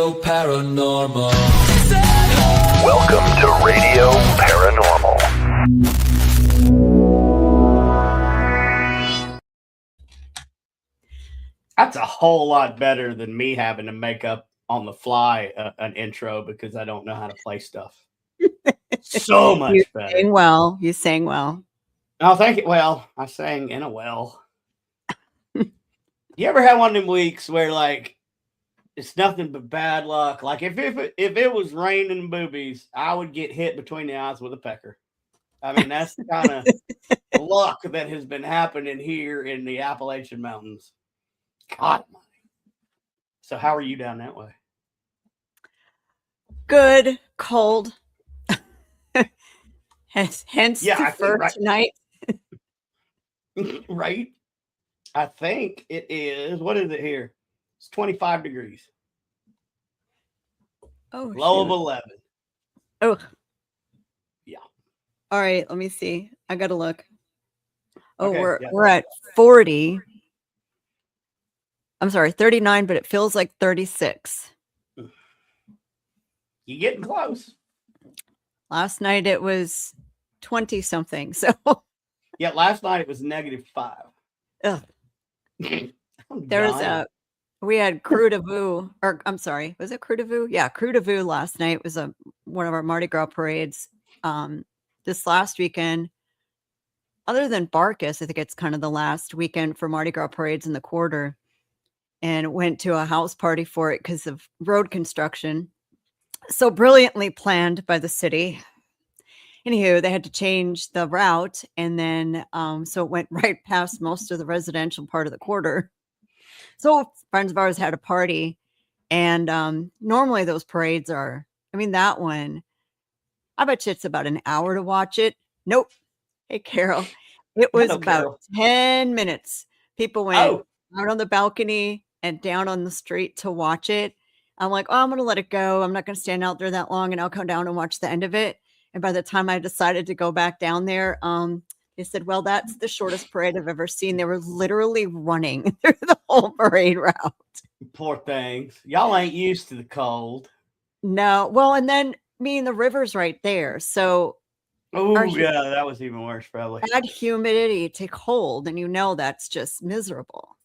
Radio Paranormal. Welcome to Radio Paranormal. That's a whole lot better than me having to make up on the fly an intro because I don't know how to play stuff. So much better. You sang well. Oh, thank you. Well, I sang in a well. You ever had one of them weeks where, like, it's nothing but bad luck? Like, if it was raining boobies, I would get hit between the eyes with a pecker. I mean, that's the kind of luck that has been happening here in the Appalachian Mountains. God almighty. So how are you down that way? Good, cold. Hence the fur right. tonight. Right? I think it is. What is it here? It's 25 degrees. Oh, Low of 11. Oh. Yeah. All right, let me see. I gotta look. Oh, Okay, we're at 40. I'm sorry, 39, but it feels like 36. You getting close. Last night it was 20 something. So Yeah, last night it was -5. ugh. We had Crew de Vue, or I'm sorry, was it Crew de Vue? Yeah, Crew de Vue last night was one of our Mardi Gras parades. This last weekend, other than Barkus, I think it's kind of the last weekend for Mardi Gras parades in the quarter, and went to a house party for it because of road construction. So brilliantly planned by the city. Anywho, they had to change the route, and then so it went right past most of the residential part of the quarter. So friends of ours had a party, and normally those parades are, I mean, that one, I bet you it's about an hour to watch it. Nope. Hey, Carol. It was Hello, about Carol. 10 minutes. People went out on the balcony and down on the street to watch it. I'm like, oh, I'm going to let it go. I'm not going to stand out there that long, and I'll come down and watch the end of it. And by the time I decided to go back down there, they said, well, that's the shortest parade I've ever seen. They were literally running through the whole parade route. Poor things. Y'all ain't used to the cold. No. Well, and then the river's right there. So Oh, yeah, that was even worse, probably. add humidity to cold, and that's just miserable.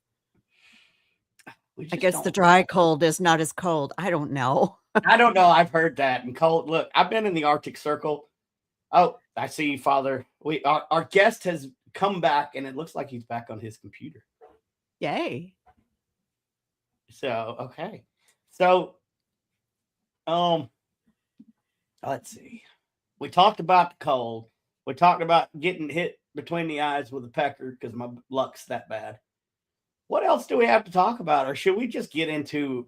I guess the dry cold is not as cold. I don't know. I don't know. I've heard that. And cold, look, I've been in the Arctic Circle. Oh, I see you, Father. Our guest has come back, and it looks like he's back on his computer. Yay. So, okay. So, let's see. We talked about the cold. We talked about getting hit between the eyes with a pecker because my luck's that bad. What else do we have to talk about? Or should we just get into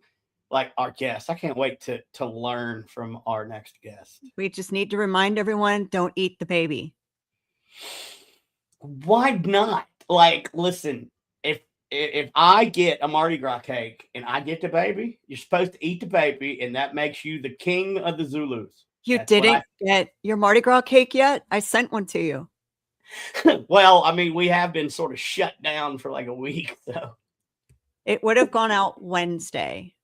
like our guest? I can't wait to learn from our next guest. We just need to remind everyone, don't eat the baby. Why not? Like, listen, if I get a Mardi Gras cake and I get the baby, you're supposed to eat the baby, and that makes you the king of the Zulus. You didn't get your Mardi Gras cake yet? I sent one to you. Well, I mean, we have been sort of shut down for like a week, so it would have gone out Wednesday.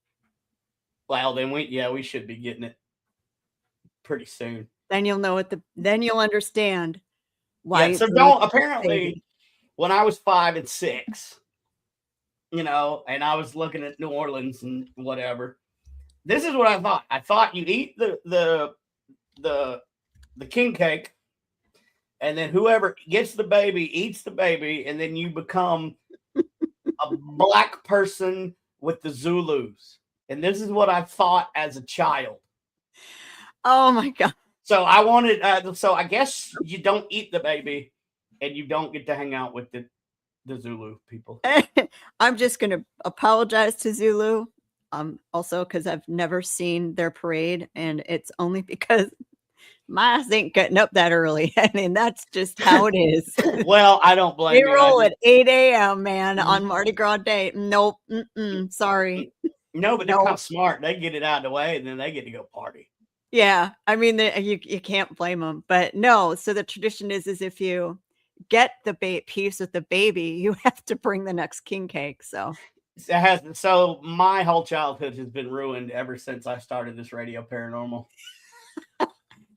Well, then we should be getting it pretty soon. Then you'll know then you'll understand why. Yeah, so apparently when I was 5 and 6, and I was looking at New Orleans and whatever, this is what I thought. I thought you'd eat the king cake, and then whoever gets the baby eats the baby, and then you become a black person with the Zulus. And this is what I thought as a child. Oh my God. So I wanted, so I guess you don't eat the baby and you don't get to hang out with the Zulu people. I'm just going to apologize to Zulu. Also, because I've never seen their parade, and it's only because my ass ain't getting up that early. I mean, that's just how it is. Well, I don't blame you. We roll at 8 a.m., man, on Mardi Gras Day. Nope. Sorry. No, but they're kind of smart. They get it out of the way, and then they get to go party. Yeah. I mean, you can't blame them. But no, so the tradition is if you get the piece with the baby, you have to bring the next king cake. So So my whole childhood has been ruined ever since I started this Radio Paranormal.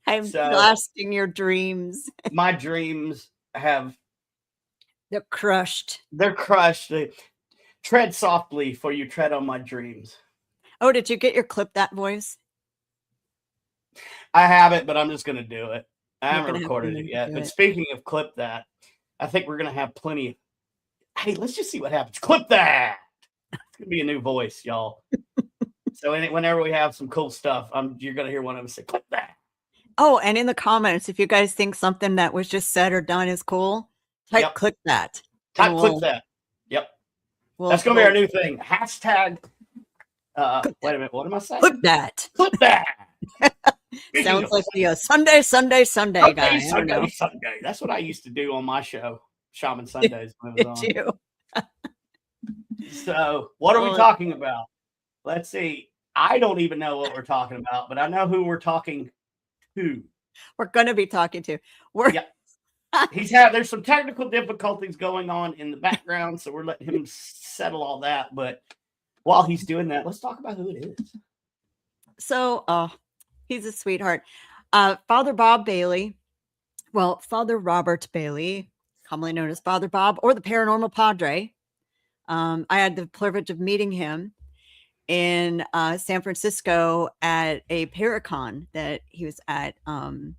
I'm So blasting your dreams. my dreams They're crushed. they're crushed. Tread softly, for you tread on my dreams. Oh, did you get your clip that voice? I have it, but I'm just gonna do it. I You're haven't gonna have to recorded it remember to yet. do But it. speaking of clip that, I think we're gonna have plenty of. Hey, let's just see what happens. Clip that. It's gonna be a new voice, y'all. So whenever we have some cool stuff, you're gonna hear one of us say, "Clip that." Oh, and in the comments, if you guys think something that was just said or done is cool, type Yep. clip that. Type and clip that. Yep. We'll, That's gonna be our new thing. Hashtag. Wait a minute. What am I saying? clip that. Clip that. Speaking Sounds of like the Sunday guy. I don't know. Sunday. That's what I used to do on my show, Shaman Sundays, when it was Did you? on. So, what are we talking about? Let's see. I don't even know what we're talking about, but I know who we're talking to. We're going to be talking to. There's some technical difficulties going on in the background, so we're letting him settle all that. But while he's doing that, let's talk about who it is. So, he's a sweetheart. Father Bob Bailey. Well, Father Robert Bailey, commonly known as Father Bob or the Paranormal Padre. I had the privilege of meeting him in San Francisco at a Paracon that he was at on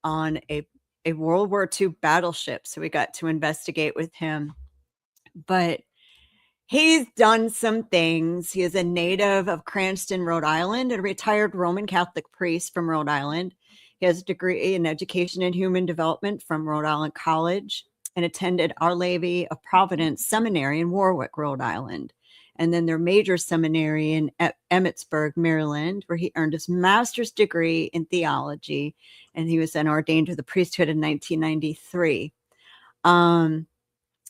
a World War II battleship. So we got to investigate with him. But he's done some things. He is a native of Cranston, Rhode Island, and a retired Roman Catholic priest from Rhode Island. He has a degree in education and human development from Rhode Island College and attended Our Lady of Providence Seminary in Warwick, Rhode Island. And then their major seminary in Emmitsburg, Maryland, where he earned his master's degree in theology. And he was then ordained to the priesthood in 1993.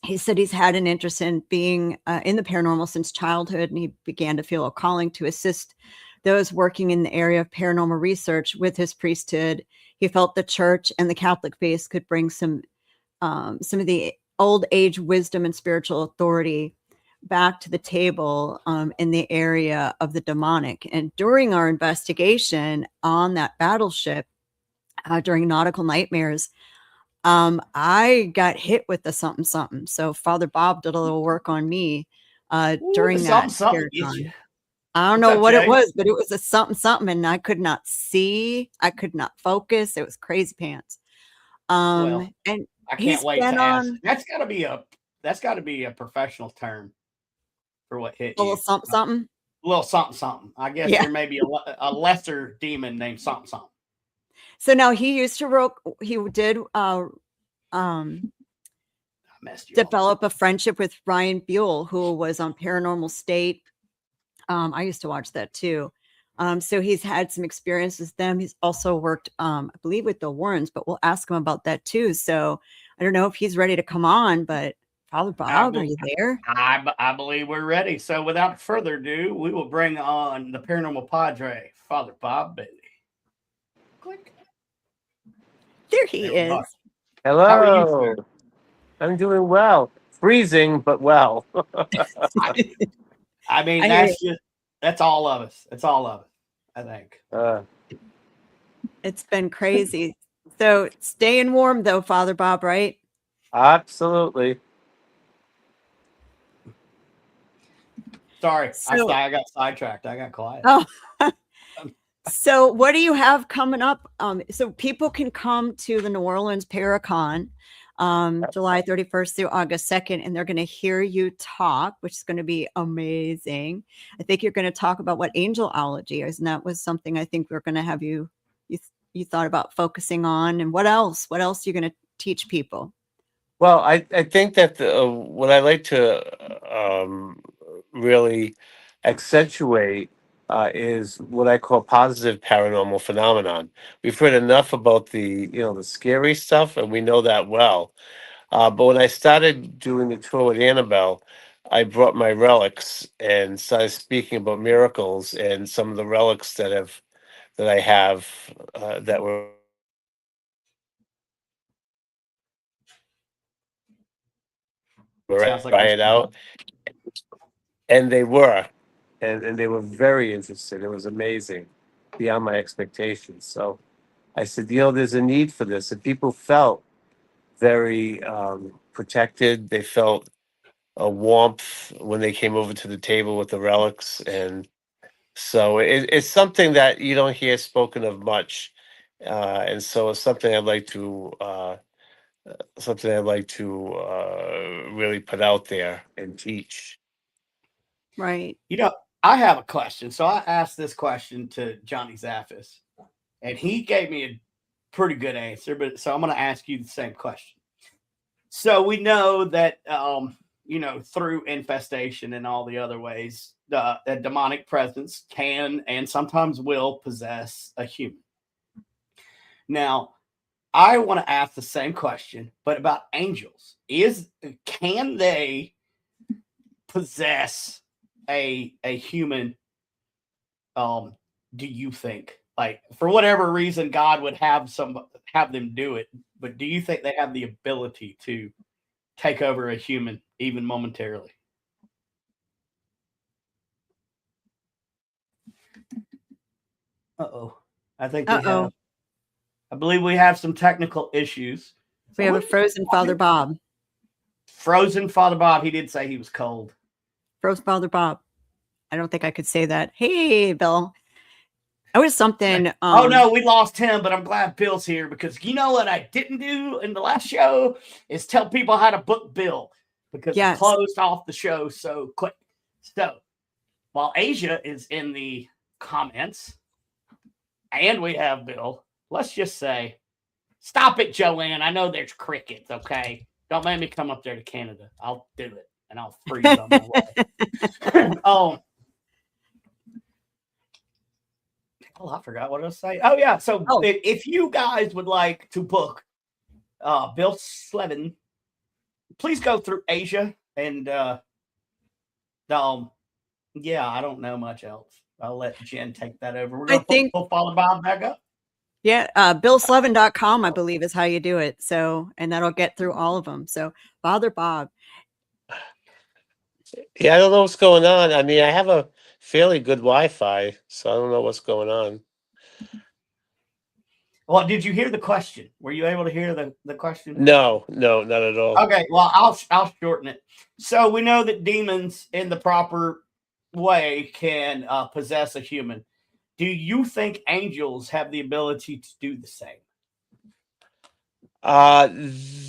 He said he's had an interest in being in the paranormal since childhood, and he began to feel a calling to assist those working in the area of paranormal research with his priesthood. He felt the church and the Catholic faith could bring some of the old age wisdom and spiritual authority back to the table in the area of the demonic. And during our investigation on that battleship, during nautical nightmares, I got hit with the something. So Father Bob did a little work on me during that. I don't know what it was, but it was a something, and I could not see. I could not focus. It was crazy pants. Well, and I can't wait to ask. That's got to be a professional term for what hit you. A little something. A little something. I guess there may be a lesser demon named something. So now he did develop a friendship with Ryan Buell, who was on Paranormal State. I used to watch that too. So he's had some experience with them. He's also worked, I believe, with the Warrens, but we'll ask him about that too. So I don't know if he's ready to come on, but Father Bob, are you there? I believe we're ready. So without further ado, we will bring on the Paranormal Padre, Father Bob Bailey. Click. There he is. Hello. How are you, sir? I'm doing well. Freezing, but well. I mean, that's all of us. It's all of us, I think. It's been crazy. So staying warm though, Father Bob, right? Absolutely. Sorry, I got sidetracked. I got quiet. Oh. So what do you have coming up? So people can come to the New Orleans Paracon July 31st through August 2nd, and they're going to hear you talk, which is going to be amazing. I think you're going to talk about what angelology is, and that was something I think we're going to have you thought about focusing on. And what else? What else are you going to teach people? Well, I think that what I like to really accentuate is what I call positive paranormal phenomenon. We've heard enough about the scary stuff, and we know that well. But when I started doing the tour with Annabelle, I brought my relics and started speaking about miracles and some of the relics that I have that were Sounds like try it out. And they were, and they were very interested. It was amazing, beyond my expectations. So I said, there's a need for this, and people felt very protected. They felt a warmth when they came over to the table with the relics, and so it's something that you don't hear spoken of much, and so it's something I'd like to really put out there and teach. Right. I have a question. So I asked this question to Johnny Zaffis, and he gave me a pretty good answer. But so I'm going to ask you the same question. So we know that through infestation and all the other ways, a demonic presence can and sometimes will possess a human. Now, I want to ask the same question, but about angels. Can they possess a human? Do you think, like, for whatever reason God would have them do it, but do you think they have the ability to take over a human even momentarily? I think we have. I believe we have some technical issues. We have a frozen Father Bob. Frozen Father Bob. He did say he was cold. Frozen Father Bob. I don't think I could say that. Hey, Bill. It was something. Oh no, we lost him, but I'm glad Bill's here, because you know what I didn't do in the last show is tell people how to book Bill, because I closed off the show so quick. So while Asia is in the comments and we have Bill, let's just say, stop it, Joanne. I know there's crickets, okay? Don't make me come up there to Canada. I'll do it, and I'll freeze on my way. I forgot what I was saying. Oh, yeah. So if you guys would like to book Bill Slevin, please go through Asia. And I don't know much else. I'll let Jen take that over. We're going to put Father Bob back up. Yeah, BillSlevin.com, I believe, is how you do it. So, and that'll get through all of them. So, Father Bob. Yeah, I don't know what's going on. I mean, I have a fairly good Wi-Fi, so I don't know what's going on. Well, did you hear the question? Were you able to hear the question? No, not at all. Okay, well, I'll shorten it. So we know that demons in the proper way can possess a human. Do you think angels have the ability to do the same?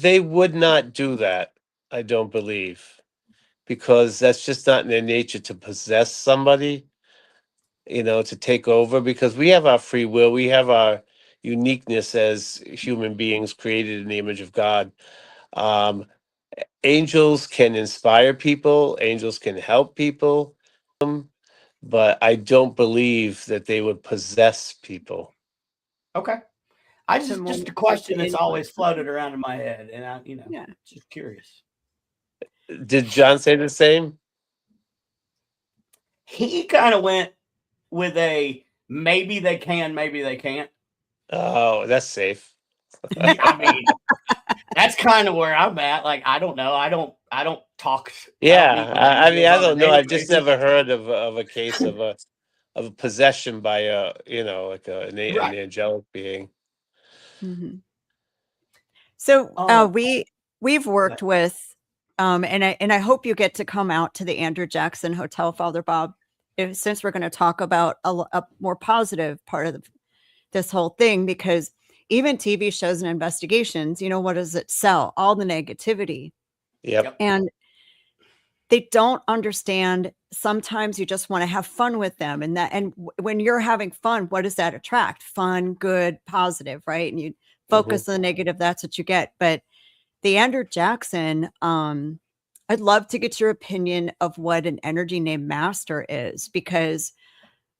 They would not do that, I don't believe, because that's just not in their nature to possess somebody, to take over, because we have our free will. We have our uniqueness as human beings created in the image of God. Angels can inspire people. Angels can help people. But I don't believe that they would possess people. Okay. Just a question that's always floated around in my head, and I just curious. Did John say the same? He kind of went with a maybe they can, maybe they can't. Oh, that's safe. I mean, that's kind of where I'm at. Like, I don't know. I don't talk. Yeah, I mean, I don't know. I've just never heard of a case of a possession by like an angelic being. Mm-hmm. So we've worked with, and I hope you get to come out to the Andrew Jackson Hotel, Father Bob, since we're going to talk about a more positive part of this whole thing, because even TV shows and investigations, what does it sell? All the negativity. Yep. And they don't understand. Sometimes you just want to have fun with them. And when you're having fun, what does that attract? Fun, good, positive, right? And you focus on the negative, that's what you get. But the Andrew Jackson, I'd love to get your opinion of what an energy named Master is, because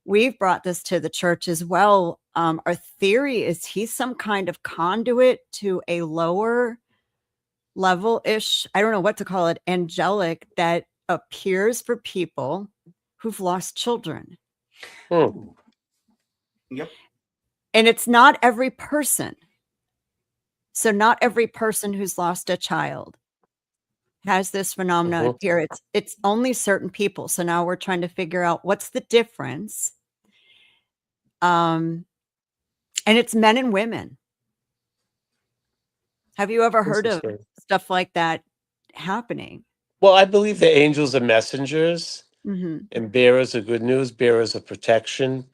we've brought this to the church as well. Our theory is he's some kind of conduit to a lower level-ish, I don't know what to call it, angelic that appears for people who've lost children. Yep. And it's not every person. So not every person who's lost a child has this phenomenon Mhm. appear. It's only certain people. So now we're trying to figure out what's the difference. And it's men and women. Have you ever heard of Interesting. stuff like that happening? Well, I believe the angels are messengers Hmm. and bearers of good news, bearers of protection.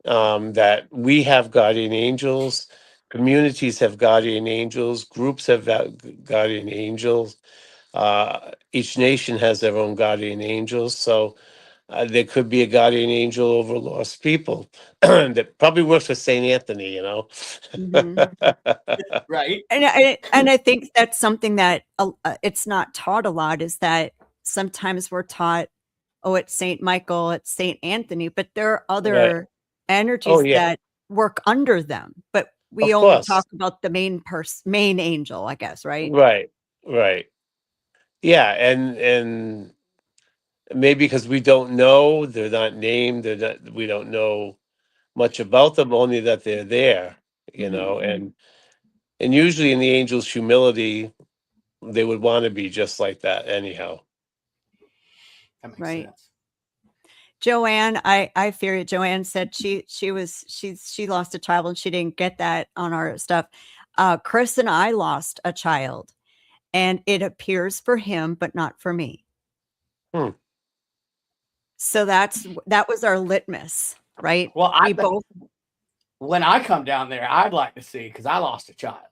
That we have guardian angels, communities have guardian angels, groups have guardian angels. Each nation has their own guardian angels. So there could be a guardian angel over lost people that probably works with Saint Anthony, you know. Hmm. Right. And I think that's something that it's not taught a lot, is that sometimes we're taught, oh, it's Saint Michael, it's Saint Anthony, but there are Right. other Oh energies yeah. that work under them. But we Of only course. talk about the main angel, I guess, right? Right. Right. Yeah, and maybe because we don't know, they're not named, we don't know much about them, only that they're there, you Hmm. know, and usually in the angel's humility, they would want to be just like that anyhow. That makes Right. sense. Joanne, I fear it. Joanne said she lost a child and she didn't get that on our stuff. Chris and I lost a child, and it appears for him, but not for me. Hmm. So that was our litmus, right? Well, We both. when I come down there, I'd like to see, because I lost a child.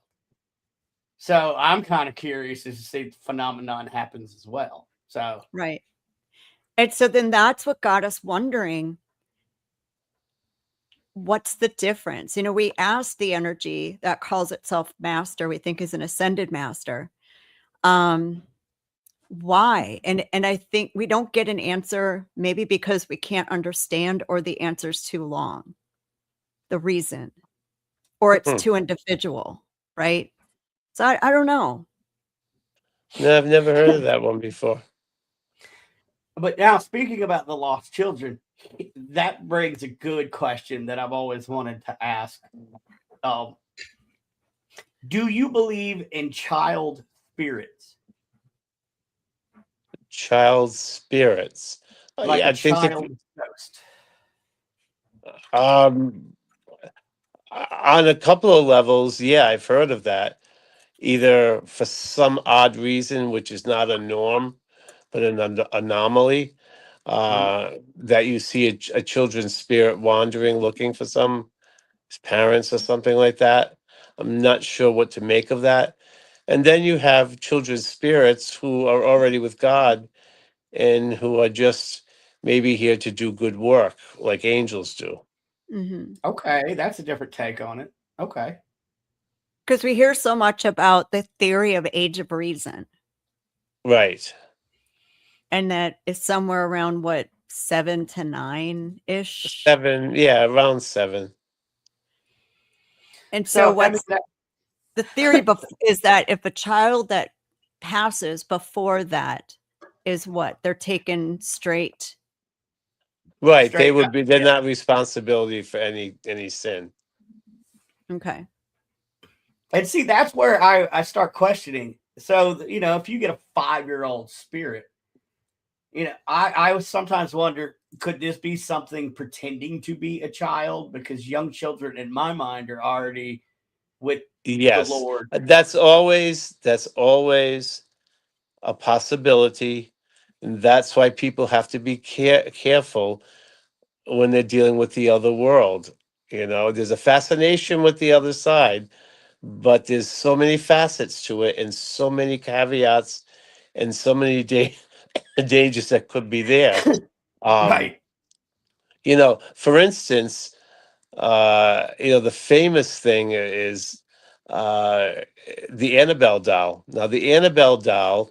So I'm kind of curious to see if the phenomenon happens as well. So Right. And so then that's what got us wondering, what's the difference? We asked the energy that calls itself master, we think is an ascended master. Why? And I think we don't get an answer, maybe because we can't understand, or the answer's too long. The reason, or it's Hmm. too individual, right? So I don't know. No, I've never heard of that one before. but now, speaking about the lost children, that brings a good question that I've always wanted to ask. Do you believe in child spirits? Child spirits. Like Yeah, a I think that child ghost? um, on a couple of levels, yeah, I've heard of that. Either for some odd reason, which is not a norm, but an anomaly, Mhm. that you see a children's spirit wandering, looking for some parents or something like that. I'm not sure what to make of that. And then you have children's spirits who are already with God and who are just maybe here to do good work, like angels do. Hmm. Okay, that's a different take on it. Okay. Because we hear so much about the theory of age of reason, Right. and that is somewhere around, what, 7 to 9 ish. 7, yeah, around 7. And so So, I mean, what's the theory is that if a child that passes before that is what they're taken straight. Right. They straight would up. be, they're Yeah. not responsibility for any sin. Okay. And see, that's where I start questioning. So, if you get a 5-year-old spirit, I sometimes wonder, could this be something pretending to be a child? Because young children, in my mind, are already with the Yes. Lord. That's always a possibility. And that's why people have to be careful when they're dealing with the other world. There's a fascination with the other side, but there's so many facets to it and so many caveats and so many dangers that could be there. Um, Right. for instance, the famous thing is uh, the Annabelle doll. Now, the Annabelle doll,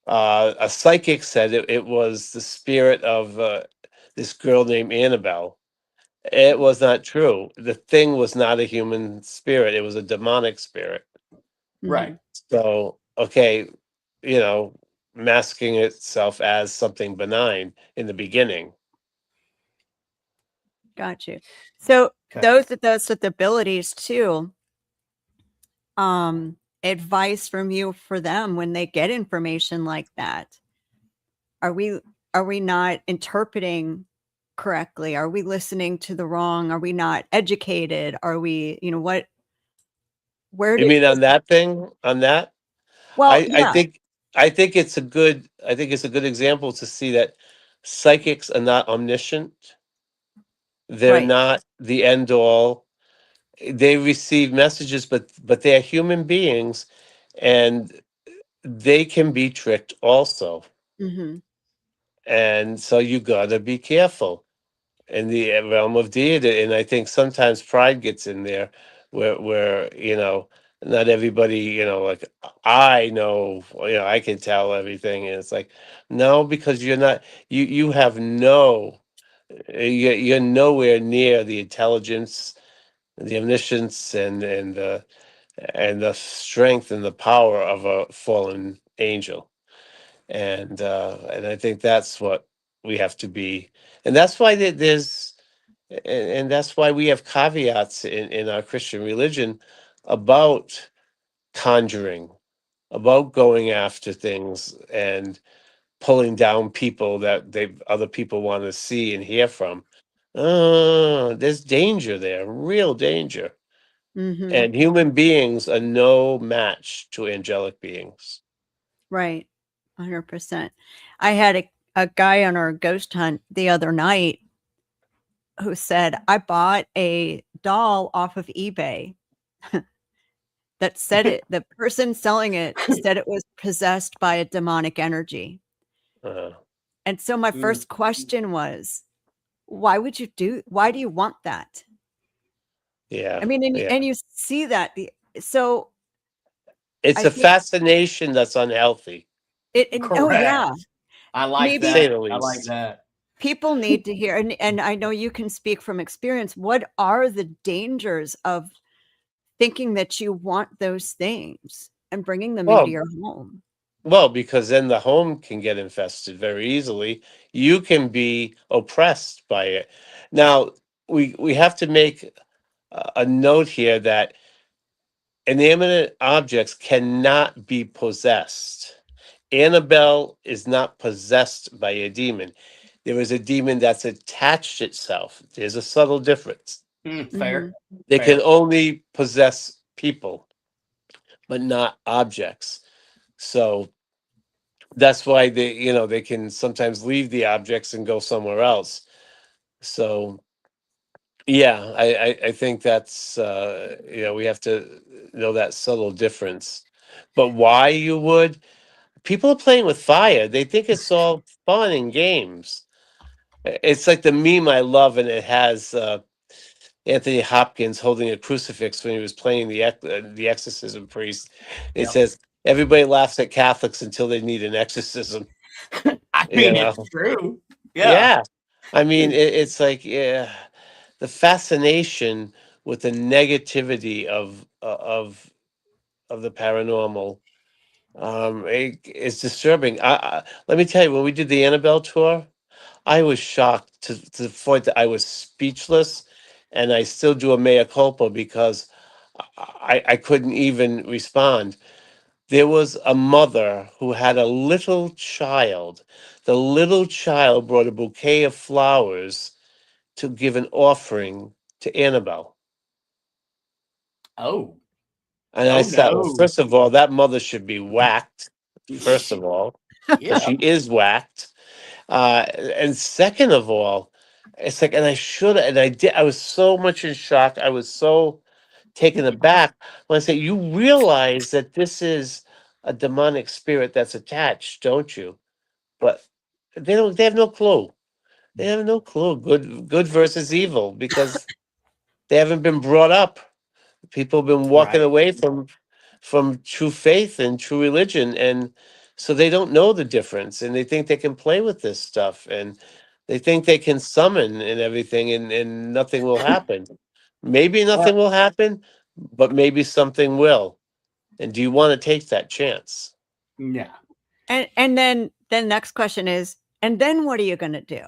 a psychic said it was the spirit of this girl named Annabelle. It was not true. The thing was not a human spirit. It was a demonic spirit. Right. Mhm. So, okay, you know, masking itself as something benign in the beginning. Got you. So Okay. those with abilities too, advice from you for them when they get information like that? Are we not interpreting correctly? Are we listening to the wrong? Are we not educated? Are we, where You do mean on that thing? On that? well, I yeah, think it's a good example to see that psychics are not omniscient. They're right. not the end all. They receive messages, but they are human beings, and they can be tricked also. Mm-hmm. And so you gotta be careful in the realm of deity. And I think sometimes pride gets in there, where not everybody, like I know, I can tell everything, and it's like, no, because you're not. You have no. You're nowhere near the intelligence, the omniscience, and the strength and the power of a fallen angel. And I think that's what we have to be, and that's why there's and that's why we have caveats in our Christian religion about conjuring, about going after things and pulling down people that other people want to see and hear from. There's danger there, real danger. Mm-hmm. And human beings are no match to angelic beings. Right. 100%. I had a guy on our ghost hunt the other night who said, I bought a doll off of eBay that said the person selling it said it was possessed by a demonic energy. Uh, And so my first question was, why do you want that? yeah, I mean, yeah. and you see that. So It's I a think fascination that's unhealthy, oh yeah, Correct. I like to say maybe that. the I like least. that. people need to hear, and I know you can speak from experience. What are the dangers of thinking that you want those things and bringing them into Well, your home? because then the home can get infested very easily. You can be oppressed by it. Now, we have to make a note here that inanimate objects cannot be possessed. Annabelle is not possessed by a demon. There is a demon that's attached itself. There's a subtle difference. Fair. Mhm. They can Fair. only possess people, but not objects. So that's why they can sometimes leave the objects and go somewhere else. So yeah, I think that's we have to know that subtle difference. But why you would? People are playing with fire. They think it's all fun and games. It's like the meme I love, and it has Anthony Hopkins holding a crucifix when he was playing the exorcism priest. It Yep. says everybody laughs at Catholics until they need an exorcism. I You mean, it's know, true. Yeah. yeah. I mean, it's like, yeah, the fascination with the negativity of the paranormal. It's disturbing. Let me tell you, when we did the Annabelle tour, I was shocked to the point that I was speechless, and I still do a mea culpa because I couldn't even respond. There was a mother who had a little child. The little child brought a bouquet of flowers to give an offering to Annabelle. Oh. And I Oh said, well, no. first of all, that mother should be whacked, first of all, because Yeah. she is whacked. And second of all, it's like, and I should have, and I did, I was so much in shock. I was so taken aback when I say, you realize that this is a demonic spirit that's attached, don't you? But they have no clue. They have no clue. Good versus evil, because they haven't been brought up. People have been walking Right. away from true faith and true religion, and so they don't know the difference, and they think they can play with this stuff, and they think they can summon and everything, and nothing will happen. Maybe Well, nothing will happen, but maybe something will. And do you want to take that chance? yeah. And then the next question is, and then what are you going to do?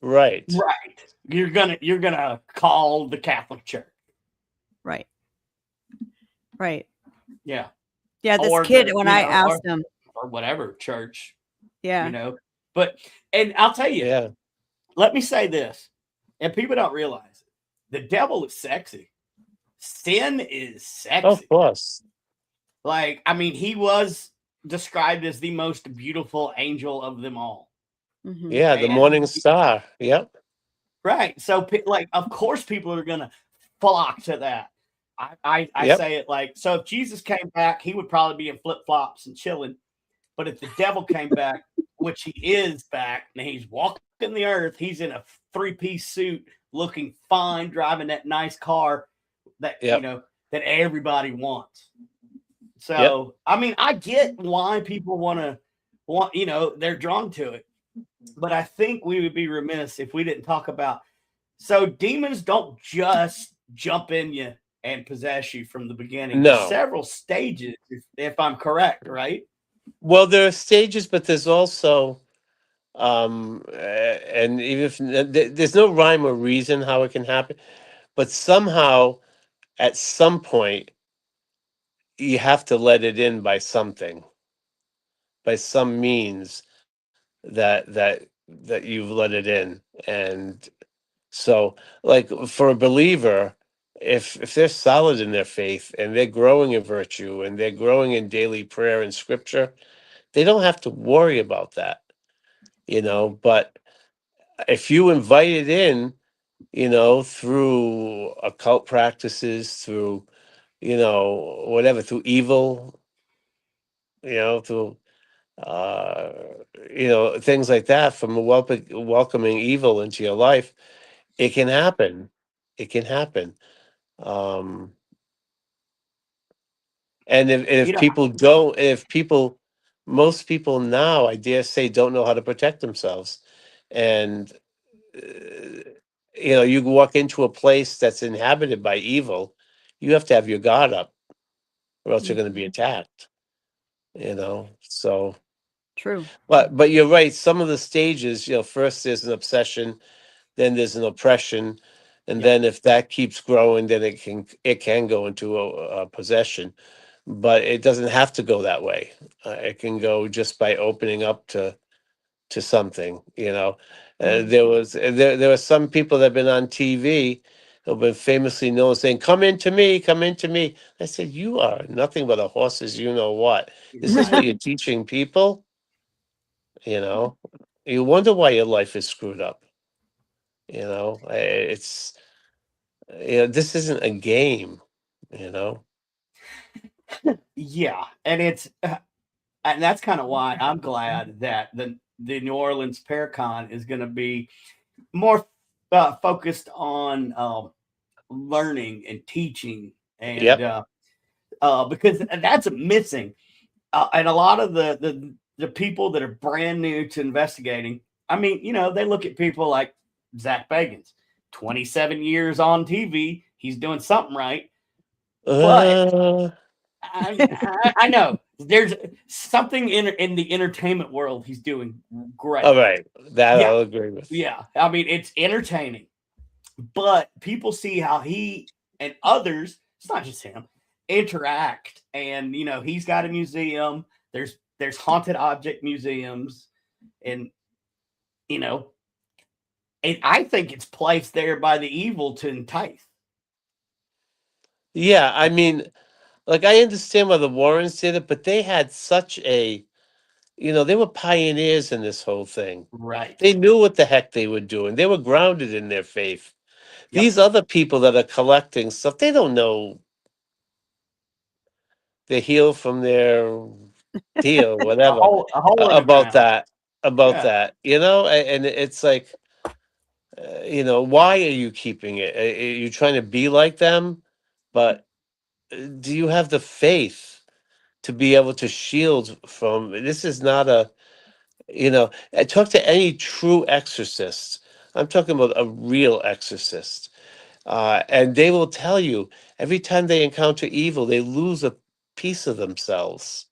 Right. Right. You're gonna call the Catholic Church. Right. Right. Yeah. Yeah, this or kid, the, when you I know, asked him, or whatever church, you yeah. know. But, and I'll tell you, Yeah. let me say this, and people don't realize it. The devil is sexy. Sin is Oh, of sexy. course. Like, I mean, he was described as the most beautiful angel of them all. Hmm. Yeah, the And morning star. Yep. right. So, like, of course, people are going to flock to that. I Yep. say it like, so if Jesus came back, he would probably be in flip flops and chilling. But if the devil came back, which he is back, and he's walking the earth, he's in a 3-piece suit, looking fine, driving that nice car that, Yep. that everybody wants. Yep. So, I mean, I get why people they're drawn to it. But I think we would be remiss if we didn't talk about, so demons don't just jump in you and possess you from the beginning. There's No. several stages, if I'm correct, right? Well, there are stages, but there's also, and even if there's no rhyme or reason how it can happen, but somehow at some point you have to let it in by something, by some means that you've let it in. And so, like for a believer, if they're solid in their faith and they're growing in virtue and they're growing in daily prayer and scripture, they don't have to worry about that, But if you invite it in, through occult practices, through, whatever, through evil, through uh, things like that, from welcoming evil into your life, it can happen. It can happen. Um, and if You know, people don't, if people, most people now, I dare say, don't know how to protect themselves, and you walk into a place that's inhabited by evil, you have to have your guard up, or else you're going to be Hmm. attacked. So, True. but you're right. Some of the stages, first there's an obsession, then there's an oppression, and yep. then if that keeps growing, then it can go into a possession. But it doesn't have to go that way. It can go just by opening up to something. Hmm. There were some people that have been on TV who've been famously known saying, "Come into me, come into me." I said, "You are nothing but a horse's you know what. Is this what Right. you're teaching people?" You know, you wonder why your life is screwed up. It's this isn't a game. You know, Yeah. And that's kind of why I'm glad that the New Orleans Paracon is going to be more focused on learning and teaching, and yep, because that's missing. And a lot of the people that are brand new to investigating, I mean, they look at people like Zach Bagans, 27 years on TV, he's doing something right, but uh, I know there's something in the entertainment world he's doing great. all right, that Yeah, I'll agree with. yeah. I mean, it's entertaining, but people see how he and others, it's not just him, interact. And he's got a museum. There's haunted object museums, and you know, and I think it's placed there by the evil to entice. Yeah, I mean, like I understand why the Warrens did it, but they had such a, they were pioneers in this whole thing. Right. They knew what the heck they were doing. They were grounded in their faith. Yep. These other people that are collecting stuff, they don't know the heel from their heel, A whatever, hole in the about ground. that, about Yeah. that, and it's like, why are you keeping it? Are you trying to be like them? But do you have the faith to be able to shield from this? Is not a, I talk to any true exorcist. I'm talking about a real exorcist. And they will tell you every time they encounter evil, they lose a piece of themselves.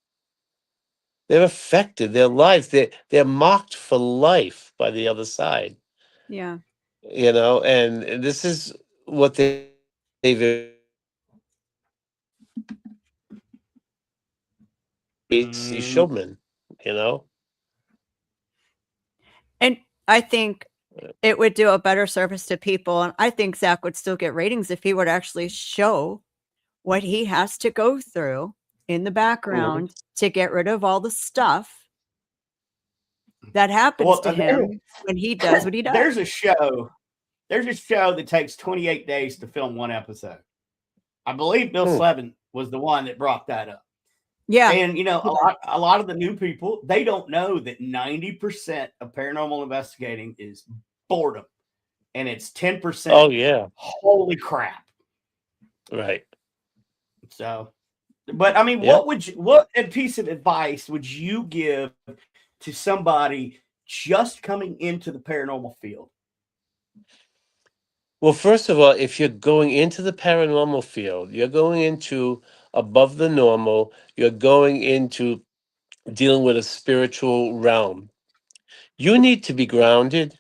They're affected, their lives, they're mocked for life by the other side, Yeah. and this is what they've experienced. It's these Mm, showmen, you know. And I think it would do a better service to people. And I think Zach would still get ratings if he would actually show what he has to go through in the Mhm. background to get rid of all the stuff that happens well, to him when he does what he does. there's a show. There's a show that takes 28 days to film one episode. I believe Bill Hmm. Slevin was the one that brought that up. Yeah. And a lot of the new people, they don't know that 90% of paranormal investigating is boredom, and it's 10% Oh yeah, holy crap. right. So, but I mean, Yeah. what a piece of advice would you give to somebody just coming into the paranormal field? Well, first of all, if you're going into the paranormal field, you're going into above the normal. You're going into dealing with a spiritual realm. You need to be grounded.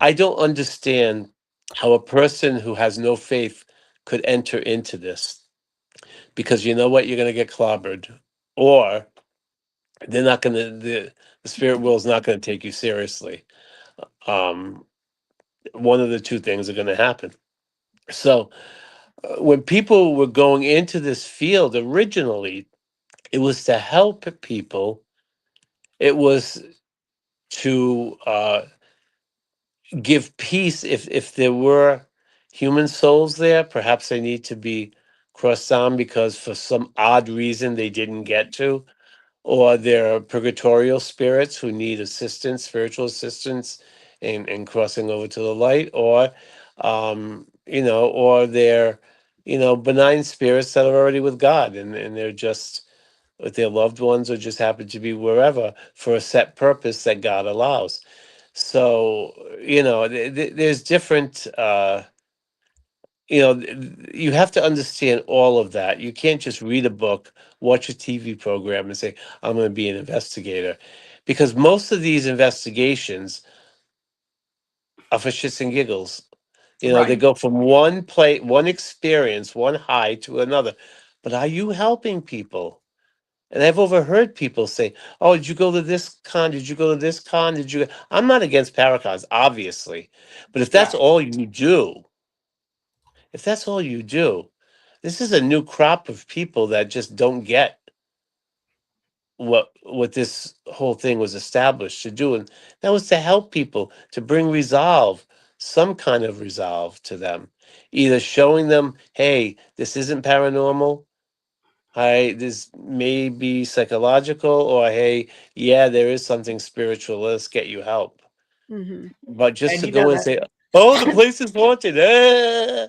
I don't understand how a person who has no faith could enter into this, because you know what, you're going to get clobbered, or they're not going to the spirit world is not going to take you seriously. um One of the two things are going to happen. So when people were going into this field originally, it was to help people. It was to give peace. If there were human souls there, perhaps they need to be crossed down because for some odd reason they didn't get to, or there are purgatorial spirits who need assistance, spiritual assistance, in crossing over to the light, or or they're benign spirits that are already with God, and they're just with their loved ones, or just happen to be wherever for a set purpose that God allows. So there's different. You have to understand all of that. You can't just read a book, watch a TV program, and say, I'm going to be an investigator. Because most of these investigations are for shits and giggles. They Right. go from one play, one experience, one high to another. But are you helping people? And I've overheard people say, "Oh, did you go to this con? Did you go to this con? Did you?" I'm not against paracons, obviously, but Right. if that's all you do, this is a new crop of people that just don't get what this whole thing was established to do, and that was to help people, to bring resolve, some kind of resolve to them, either showing them, hey, this isn't paranormal. Hi, this may be psychological, or hey, yeah, there is something spiritual. Let's get you help. Hmm. But just And to go and that say, "Oh, the place is haunted," uh,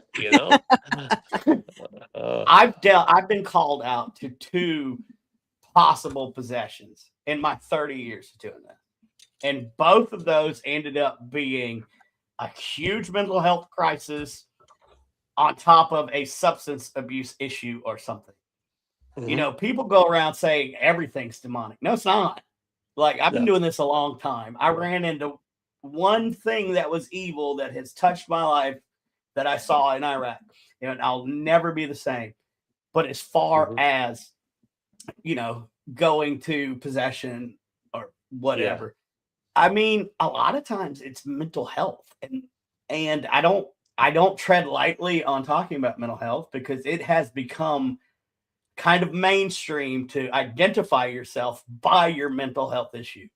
I've been called out to two possible possessions in my 30 years of doing that. And both of those ended up being a huge mental health crisis on top of a substance abuse issue or something. mhm, People go around saying everything's demonic. No, it's not. Like, I've been no, doing this a long time. I ran into one thing that was evil that has touched my life that I saw in Iraq, and I'll never be the same. But as far mhm, as, going to possession or yeah, whatever, I mean, a lot of times it's mental health, and I don't tread lightly on talking about mental health because it has become kind of mainstream to identify yourself by your mental health issue,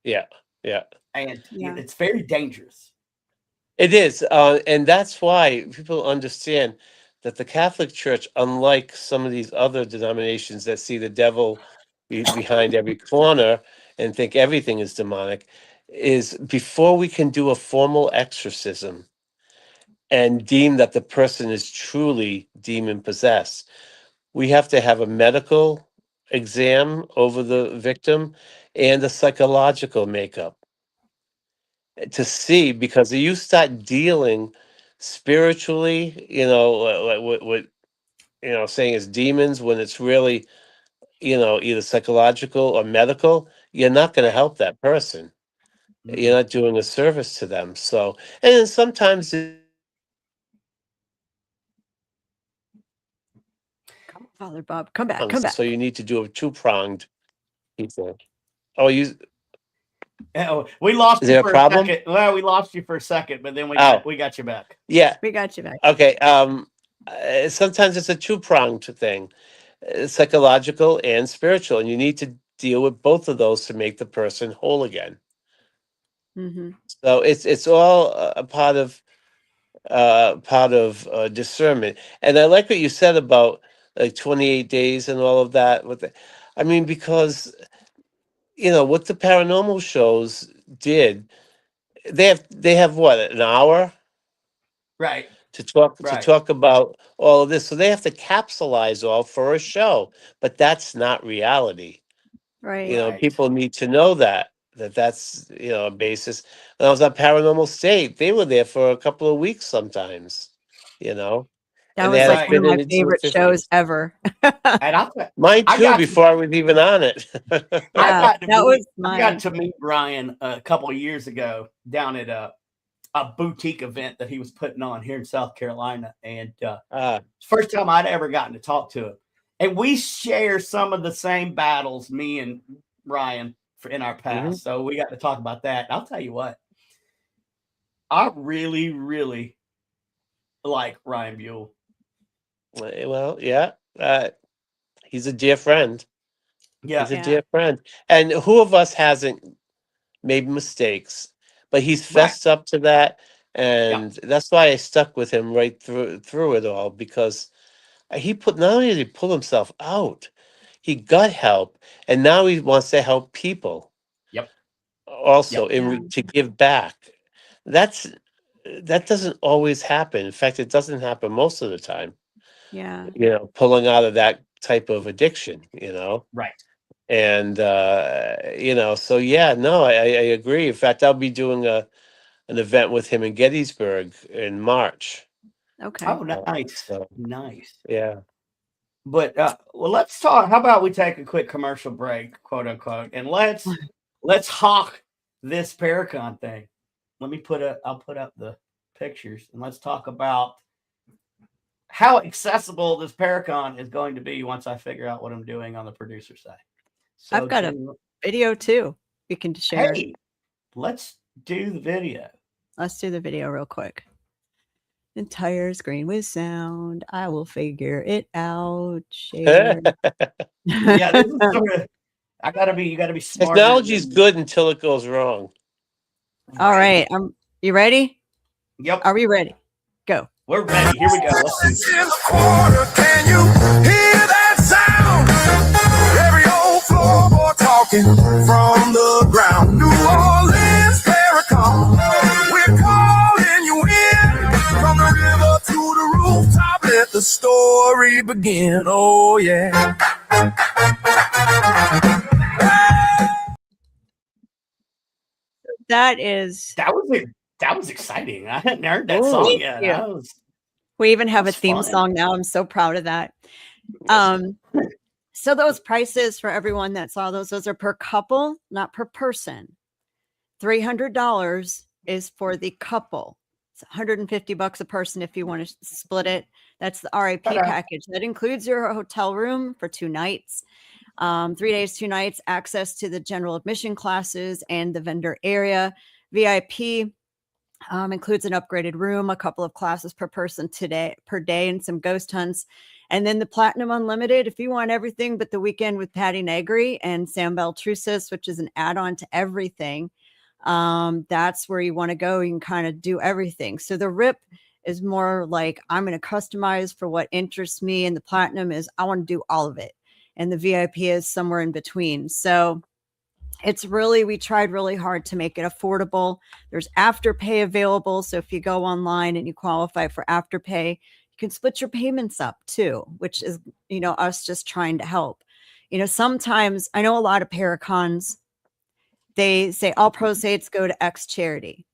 yeah, yeah. and Yeah. it's very dangerous. It is, and that's why people understand that the Catholic Church, unlike some of these other denominations that see the devil behind every corner and think everything is demonic, is before we can do a formal exorcism and deem that the person is truly demon possessed, we have to have a medical exam over the victim and a psychological makeup to see, because you start dealing spiritually, like what saying is demons, when it's really, either psychological or medical, you're not going to Right. help that person. You're Mm-mm. not doing a service to them. So, and then sometimes Come on, Father Bob. Come back. Come so back. you need to do a two-pronged. He said. Oh, you Oh, we lost is you there a for a problem? second. Well, we lost you for a second, but then Oh, we got you back. yeah. We got you back. Okay. Sometimes it's a two-pronged thing, psychological and spiritual, and you need to deal with both of those to make the person whole again. Hmm. So it's all a part of discernment. And I like what you said about like 28 days and all of that. I mean, because what the paranormal shows did, they have what, an hour Right. to talk Right. about all of this, so they have to capsulize all for a show, but that's not reality. Right. Right. People need to know that's a basis. When I was on Paranormal State, they were there for a couple of weeks sometimes, That and they was had like to Right. one fit of it my into a favorite shows 15. ever. And Mine I too, got to before I was even on it. Yeah, that was I got mine. to meet Ryan a couple of years ago down at a boutique event that he was putting on here in South Carolina, and it's the first time I'd ever gotten to talk to him. And we share some of the same battles, me and Ryan, in our past. So we got to talk about that. I'll tell you what, I really, really like Ryan Buell. Well, yeah, he's a dear friend. Yeah. He's a Yeah. dear friend. And who of us hasn't made mistakes? But he's Right. fessed up to that, and that's why I stuck with him right through it all, because not only did he pull himself out, he got help, and now he wants to help people Yep. also Yep. to give back. That doesn't always happen. In fact, it doesn't happen most of the time. Yeah. Pulling out of that type of addiction. Right. And so yeah, no, I agree. In fact, I'll be doing an event with him in Gettysburg in March. Okay. Oh, nice. So Nice. yeah. But well, let's talk. How about we take a quick commercial break, quote unquote, and let's hawk this Paracon thing. I'll put up the pictures, and let's talk about how accessible this Paracon is going to be once I figure out what I'm doing on the producer side. So I've got a video too we can share. Hey, let's do the video. Let's do the video real quick. Entire screen with sound. I will figure it out. Share. Yeah, this is sort of. You gotta be smart. Technology's good until it goes wrong. All right. You ready? Yep. Are we ready? Go. We're ready. Here we go. Let's do this. Can you hear that sound? Every old floorboard talking from the ground. New Orleans, Paracon. We're calling you in from the river to the rooftop. Let the story begin. Oh yeah. That was exciting. I hadn't heard that Ooh, song thank yet. you. We even have a That's theme fun. song now. I'm so proud of that. So those prices for everyone that saw those are per couple, not per person. $300 is for the couple. It's $150 a person if you want to split it. That's the RIP package. That includes your hotel room for 2 nights, 3 days, 2 nights, access to the general admission classes and the vendor area. VIP includes an upgraded room, a couple of classes per person per day, and some ghost hunts. And then the Platinum Unlimited, if you want everything but the weekend with Patty Negri and Sam Beltrusis, which is an add-on to everything, that's where you want to go. You can kind of do everything. So the RIP is more like I'm going to customize for what interests me, and the Platinum is I want to do all of it. And the VIP is somewhere in between. So we tried really hard to make it affordable. There's Afterpay available. So if you go online and you qualify for Afterpay, you can split your payments up too, which is, us just trying to help. Sometimes I know a lot of Paracons, they say all proceeds go to X charity.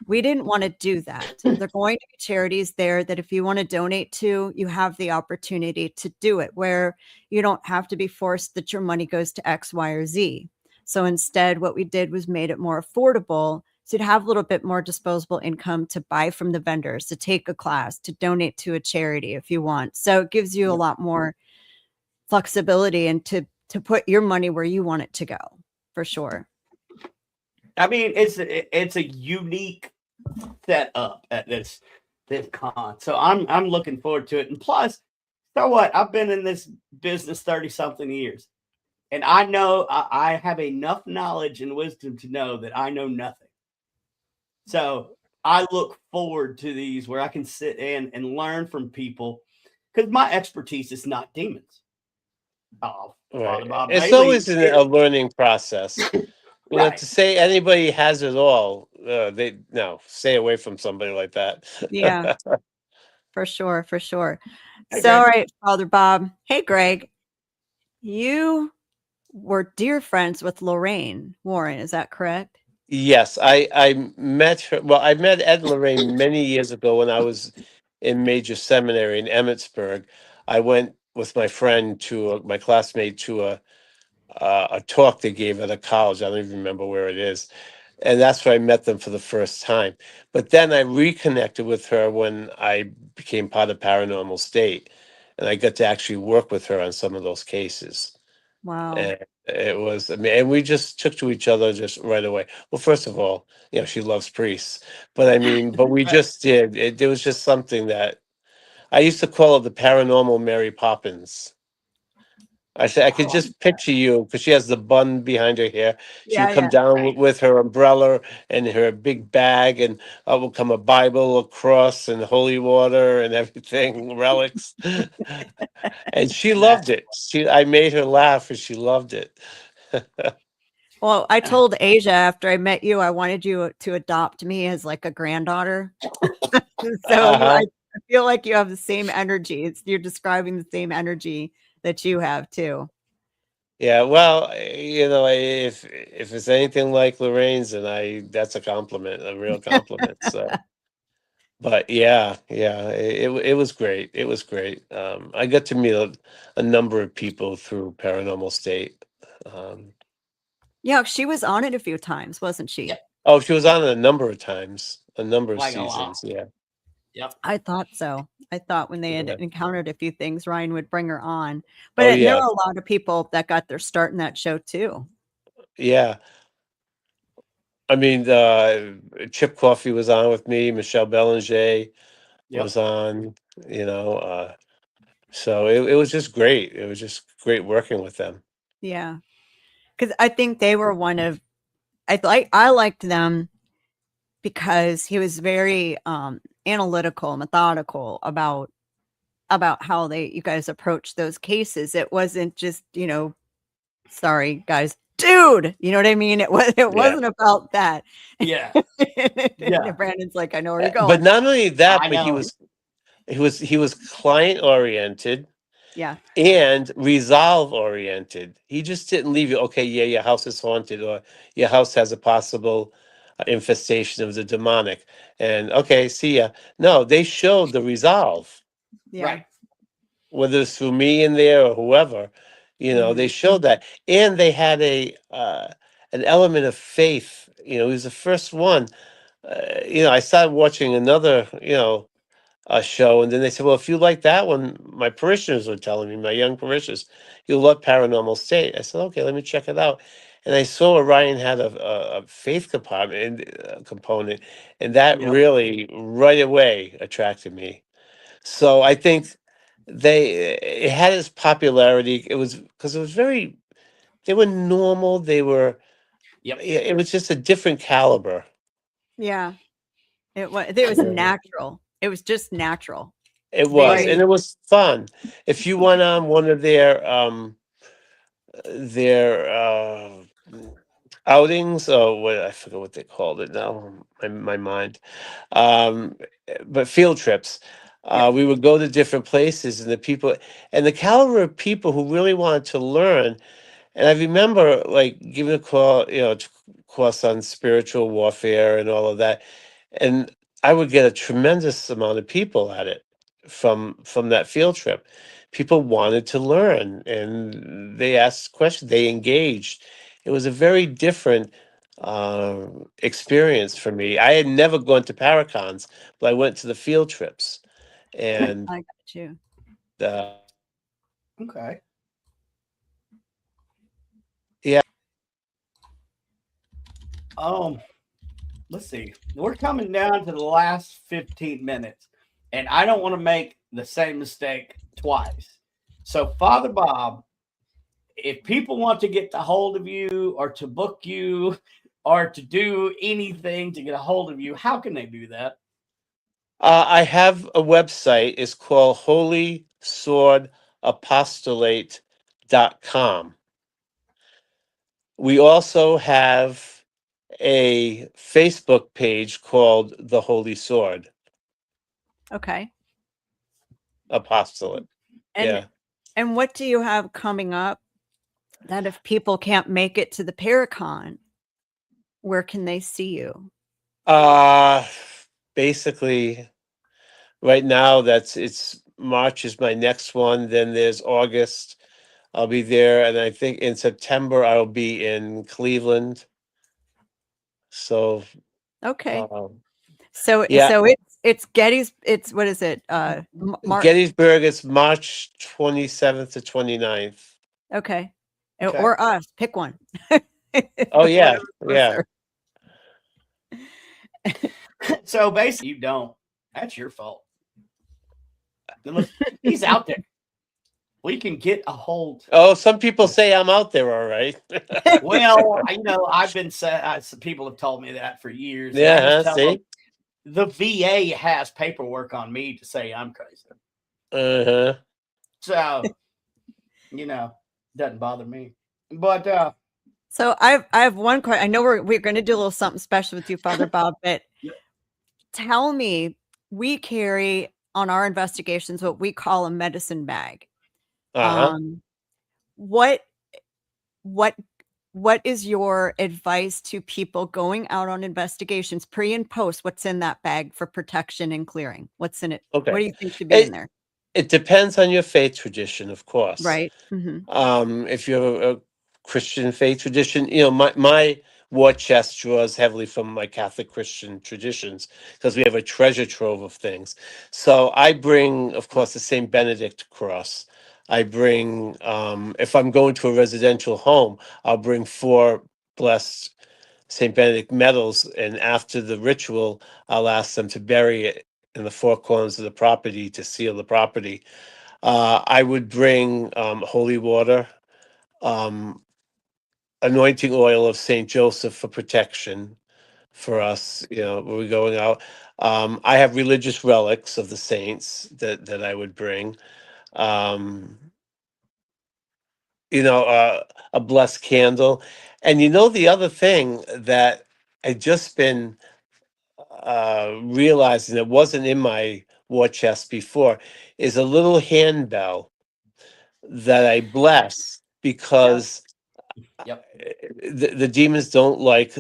We didn't want to do that. They're going to be charities there that if you want to donate to, you have the opportunity to do it, where you don't have to be forced that your money goes to X, Y, or Z. So instead, what we did was made it more affordable. So you'd have a little bit more disposable income to buy from the vendors, to take a class, to donate to a charity if you want. So it gives you a lot more flexibility and to to put your money where you want it to go, for sure. I mean, it's a unique setup at this con. So I'm looking forward to it. And plus, so what? I've been in this business 30 something years. And I know I have enough knowledge and wisdom to know that I know nothing. So I look forward to these where I can sit in and learn from people, because my expertise is not demons. Oh, Father Right. Bob It's Bailey always a is. learning process. Right. To say anybody has it all, stay away from somebody like that. Yeah, for sure, for sure. Hey, So, all Greg. right, Father Bob. Hey, Greg. You were dear friends with Lorraine Warren. Is that correct? Yes, I met her. Well, I met Ed and Lorraine many years ago when I was in major seminary in Emmitsburg. I went with my friend my classmate to a talk they gave at a college. I don't even remember where it is. And that's where I met them for the first time. But then I reconnected with her when I became part of Paranormal State, and I got to actually work with her on some of those cases. Wow. And it was, I mean, and we just took to each other just right away. Well, first of all, she loves priests, but I mean, but we Right. just did. There was just something that I used to call her the paranormal Mary Poppins. I said I could Oh, just picture you because she has the bun behind her hair. She Yeah, would come yeah. down right. with her umbrella and her big bag, and out will come a Bible, a cross, and holy water and everything, relics. And she loved it. I made her laugh, and she loved it. Well, I told Asia after I met you, I wanted you to adopt me as like a granddaughter. So Uh-huh. I feel like you have the same energy. You're describing the same energy that you have too. Yeah, well, if it's anything like Lorraine's, that's a compliment, a real compliment. So, but yeah, it was great. It was great. I got to meet a number of people through Paranormal State. Um, Yeah, she was on it a few times, wasn't she? Yep. oh, she was on it a number of times, a number of Like a lot. seasons. Yeah, Yep. I thought so. I thought when they had yeah. encountered a few things, Ryan would bring her on. Oh, But there yeah, were a lot of people that got their start in that show too. yeah. I mean, Chip Coffey was on with me. Michelle Belanger Yep. was on. You know, so it was just great. It was just great working with them. Yeah. Because I think they were one of I liked them because he was very analytical, methodical about how you guys approach those cases. It wasn't just, sorry guys, dude, you know what I mean? It Yeah. wasn't about that. Yeah. And Brandon's like, I know where you're But going. not only that, I but know. he was client oriented Yeah. and resolve oriented. He just didn't leave you, okay, yeah, your house is haunted, or your house has a possible infestation of the demonic. And okay, see ya. No, they showed the resolve, Yeah. Right. whether it's through me in there or whoever, they showed that. And they had an element of faith. He was the first one. I started watching another, show, and then they said, "Well, if you like that one," my parishioners were telling me, my young parishioners, "You'll love Paranormal State." I said, "Okay, let me check it out." And I saw Ryan had a faith component, and that Yep. really right away attracted me. So I think it had its popularity. It was because they were normal. Yep. It was just a different caliber. Yeah. It was natural. It was just natural. It was, Very, and it was fun. If you went on one of their outings, or what, I forget what they called it now. My mind. Um, but field trips. Yep. We would go to different places, and the caliber of people who really wanted to learn. And I remember like giving a course on spiritual warfare and all of that, and I would get a tremendous amount of people at it from that field trip. People wanted to learn, and they asked questions. They engaged. It was a very different experience for me. I had never gone to Paracons, but I went to the field trips, and I got you. uh, Okay. Yeah. Let's see. We're coming down to the last 15 minutes, and I don't want to make the same mistake twice. So, Father Bob, if people want to get a hold of you or to book you or to do anything to get a hold of you, how can they do that? I have a website. It's called holyswordapostolate.com. We also have a Facebook page called The Holy Sword Okay. Apostolate. And Yeah. and what do you have coming up that if people can't make it to the Paracon, where can they see you? Basically, right now it's March is my next one. Then there's August. I'll be there, and I think in September I'll be in Cleveland. So, Okay. yeah, So it's Getty's. It's what is it? Gettysburg is March 27th to 29th. Okay. Okay. Or us. Pick one. Oh yeah, Whatever's yeah. closer. So basically, you don't. That's your fault. Look, he's out there. We can get a hold. Oh, some people say I'm out there, all right. Well, I've been said. People have told me that for years. And I Yeah, just tell see. them the VA has paperwork on me to say I'm crazy. Uh-huh. So, doesn't bother me. But So I have one question. I know we're going to do a little something special with you, Father Bob, but Yep. Tell me, we carry on our investigations what we call a medicine bag. Uh-huh. What is your advice to people going out on investigations, pre and post? What's in that bag for protection and clearing? What's in it? Okay. What do you think should be in there? It depends on your faith tradition, of course. Right. If you're a Christian faith tradition, my war chest draws heavily from my Catholic Christian traditions because we have a treasure trove of things. So I bring, of course, the St. Benedict cross. I bring, if I'm going to a residential home, I'll bring 4 blessed St. Benedict medals, and after the ritual, I'll ask them to bury it in the 4 corners of the property to seal the property. I would bring holy water, anointing oil of Saint Joseph for protection for us. When we're going out. I have religious relics of the saints that I would bring. Um, a blessed candle, and the other thing that I just been realizing that wasn't in my war chest before is a little handbell that I bless because Yep. the demons don't like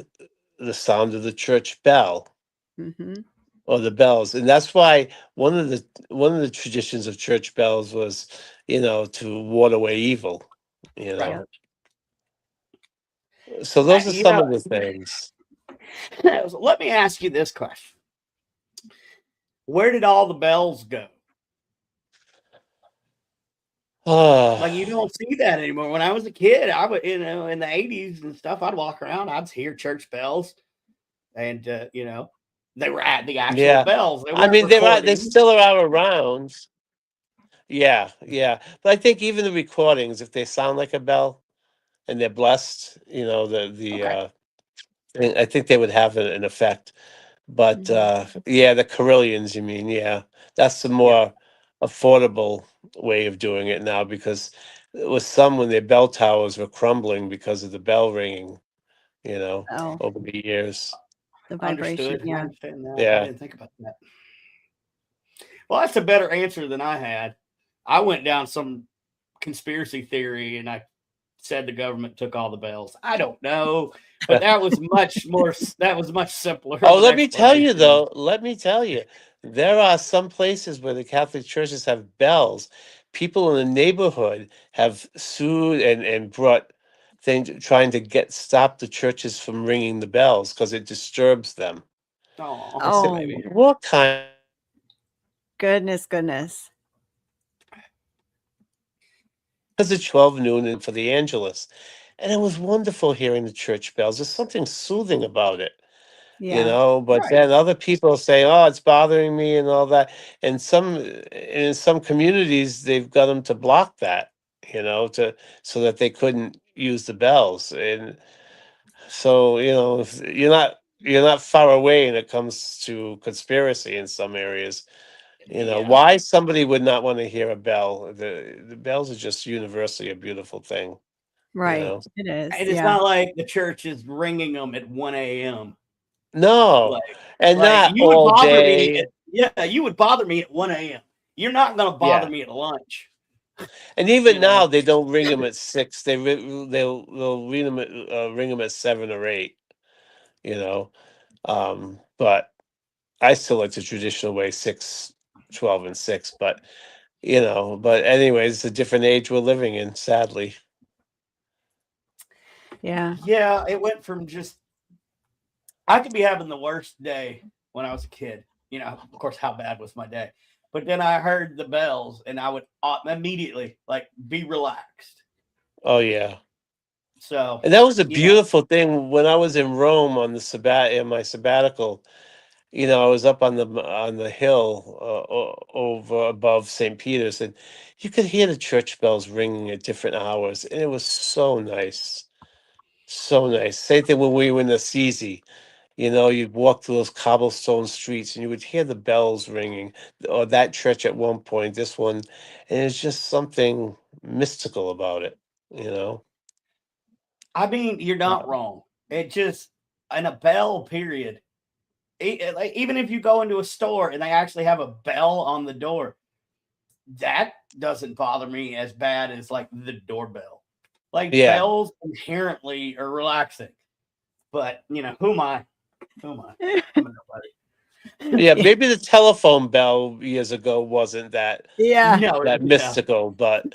the sound of the church bell or the bells, and that's why one of the traditions of church bells was, to ward away evil. Right. So those are some of the things. Let me ask you this question: where did all the bells go? Like, you don't see that anymore. When I was a kid, I would, in the 80s and stuff, I'd walk around, I'd hear church bells, and they were at the actual bells. They weren't They still are around. Yeah, but I think even the recordings, if they sound like a bell and they're blessed, I think they would have an effect. But the Carillions, you mean? Yeah, that's the more affordable way of doing it now, because it was some when their bell towers were crumbling because of the bell ringing, over the years. The vibration. Understood. I understand that. Yeah. I didn't think about that. Well, that's a better answer than I had. I went down some conspiracy theory and I said the government took all the bells. I don't know, but that was much more. That was much simpler. Oh, let me tell you, there are some places where the Catholic churches have bells. People in the neighborhood have sued and brought things trying to stop the churches from ringing the bells because it disturbs them. Oh, What kind? goodness. Because it's 12 noon and for the Angelus. And it was wonderful hearing the church bells. There's something soothing about it, Yeah. but Right. then other people say, "Oh, it's bothering me," and all that. And in some communities, they've got them to block that, to so that they couldn't use the bells. And so, if you're not far away when it comes to conspiracy in some areas. Yeah. Why somebody would not want to hear a bell? The bells are just universally a beautiful thing. You Right. know. It is. And it's Yeah. not like the church is ringing them at 1 a.m. No, Like, and not you would all bother me day. you would bother me at 1 a.m. You're not going to bother Yeah. me at lunch, And you even know? now, they don't ring them at 6. They'll ring them at 7 or 8. You know, but I still like the traditional way, 6, 12, and 6. But anyways, it's a different age we're living in, sadly. Yeah. Yeah, it went from just I could be having the worst day when I was a kid. Of course, how bad was my day? But then I heard the bells, and I would immediately be relaxed. Oh yeah. So, And that was a you know, beautiful thing when I was in Rome on in my sabbatical. I was up on the hill over above St. Peter's, and you could hear the church bells ringing at different hours, and it was so nice, so nice. Same thing when we were in Assisi. You'd walk through those cobblestone streets, and you would hear the bells ringing. Or that church at one point, this one, and it's just something mystical about it. You know. I mean, you're not wrong. It just in a bell period. Even if you go into a store and they actually have a bell on the door, that doesn't bother me as bad as the doorbell. Like Yeah. bells inherently are relaxing, but who am I? Who am I? I'm a nobody. Yeah, maybe the telephone bell years ago wasn't that Yeah. No, that yeah. mystical, but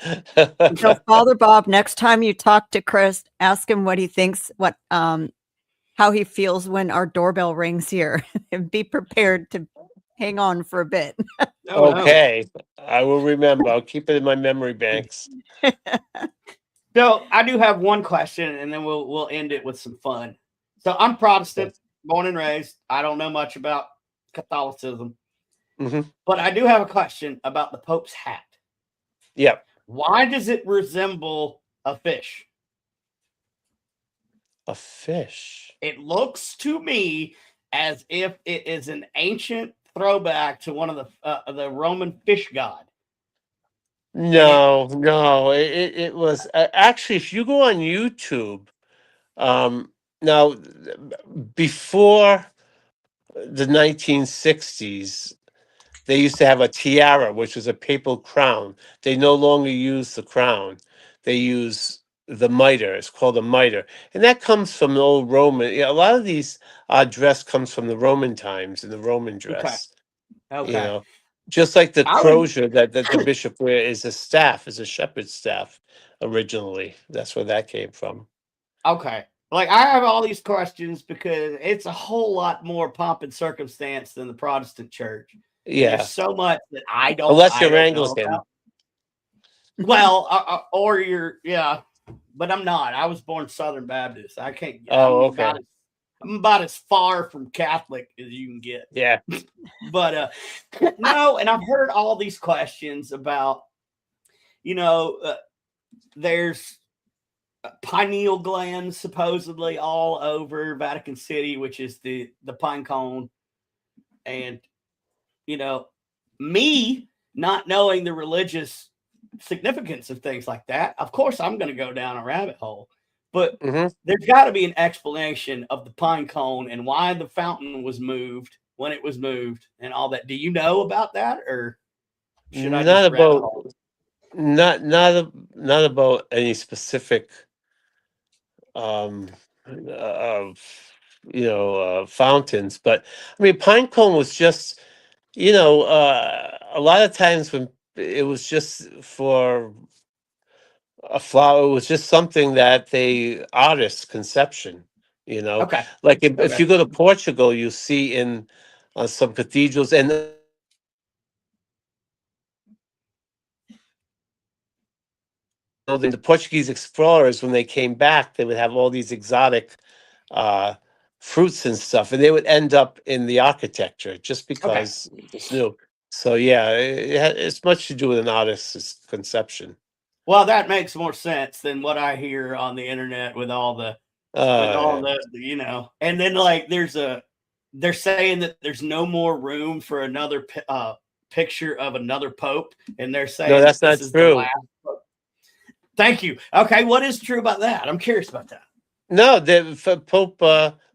So Father Bob, next time you talk to Chris, ask him what he thinks, how he feels when our doorbell rings here, and be prepared to hang on for a bit. Oh no. okay, I will remember. I'll keep it in my memory banks. So I do have one question, and then we'll end it with some fun. So I'm Protestant, born and raised. I don't know much about Catholicism, Hmm. but I do have a question about the Pope's hat. Yep. Why does it resemble a fish? A fish. It looks to me as if it is an ancient throwback to one of the Roman fish god. No. It was actually, if you go on YouTube, now before the 1960s, they used to have a tiara, which was a papal crown. They no longer use the crown. They use the mitre. It's called a mitre. And that comes from the old Roman. Yeah, a lot of these dress comes from the Roman times and the Roman Okay. dress, you Okay. know. Just like the I would crozier that the bishop wear is a staff, is a shepherd's staff originally. That's where that came from. Okay. I have all these questions because it's a whole lot more pomp and circumstance than the Protestant church. And there's Yeah. so much that I Unless don't you're know Anglican. about. Well, or yeah, but I'm not. I was born Southern Baptist. I can't. Oh, okay. I'm about as far from Catholic as you can get. Yeah. But no, and I've heard all these questions about, there's pineal glands supposedly all over Vatican City, which is the pine cone, and me not knowing the religious significance of things like that. Of course, I'm going to go down a rabbit hole, but Hmm. there's got to be an explanation of the pine cone and why the fountain was moved when it was moved and all that. Do you know about that, or should I Not just rabbit about hole? not about any specific um of fountains, but I mean pinecone was just a lot of times when it was just for a flower, it was just something that they artist's conception, Okay. like if Okay. you go to Portugal, you see in some cathedrals and the Portuguese explorers, when they came back, they would have all these exotic uh, fruits and stuff, and they would end up in the architecture just Okay. because it's new. So yeah, it's much to do with an artist's conception. Well, that makes more sense than what I hear on the internet with all the Uh, and then like they're saying that there's no more room for another picture of another pope, and they're no, saying that's that this not is the true. last pope. Thank you. Okay, what is true about that? I'm curious about that. No, for Pope